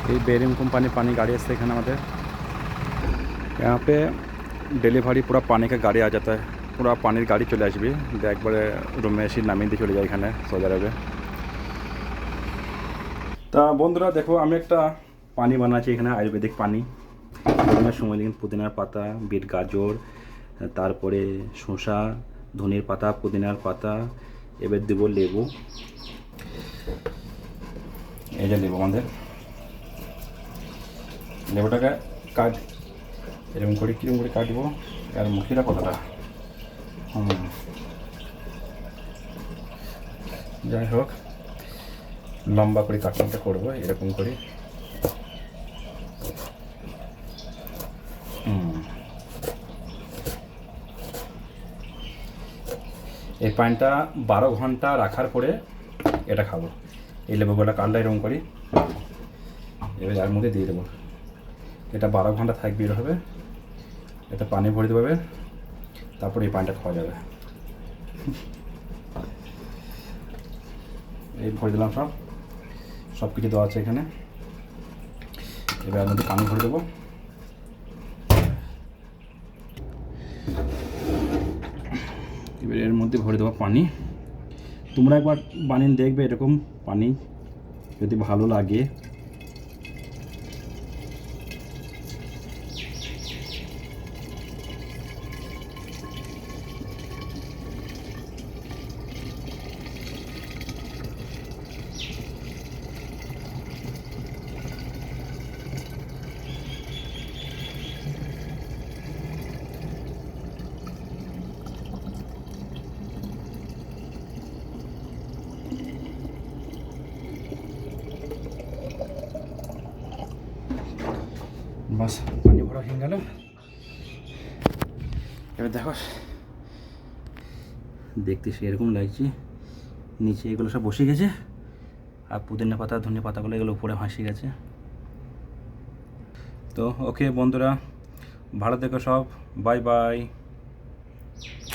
ये bearing company पानी गाड़ी आते हैं हमारे यहाँ पे डिलीवरी पूरा पानी का गाड़ी आ जाता है पूरा पानी गाड़ी चले आसबी एक बारे रूम में एसि नामिए दिए चले जाए एखे सोजा रहे ता बंधुरा देखो हमें एक पानी बनाচ্ছি এখানে आयुर्वेदिक पानी প্রথমে সময় দিন পুদিনার পাতা বিট গাজর তারপরে শসা ধনের পাতা পুদিনার পাতা এবার দেব লেবু এই যে লেবু আমাদের লেবুটাকে কাট এরকম করে কিরকম করে কাটবো আর মুখিটা কতটা যাই হোক লম্বা করে কাটটা করবো এরকম করে এই পানিটা 12 ঘন্টা রাখার পরে এটা খাবো এই লেবুগুলো কাটলে এরকম করি এবার এর মধ্যে দিয়ে দেবো এটা 12 ঘন্টা থাকবে এভাবে এটা পানি ভরে দেবে তারপর এই পানিটা খাওয়া যাবে এই ভরে দিলাম সব কিছু দেওয়া আছে এখানে এবার এর মধ্যে পানি ভরে দেবো এবার এর মধ্যে ভরে দেবো পানি তোমরা একবার বানিয়ে দেখবে এরকম পানি যদি ভালো লাগে बस पानी भरा हो गल এবার দেখো দেখতে সেরকম লাগছে নিচে এগুলো সব বসে গেছে আর পুদিনা পাতা ধনে পাতাগুলো এগুলো উপরে ভাসে গেছে তো ওকে বন্ধুরা ভালো থেকো সব বাই বাই।